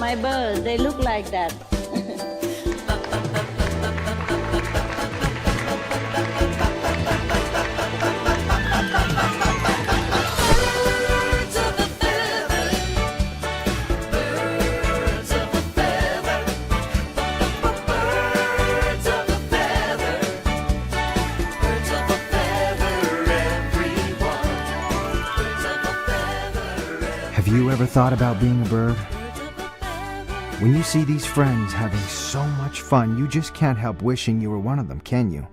my birds, they look like that. Have you ever thought about being a bird? When you see these friends having so much fun, you just can't help wishing you were one of them, can you?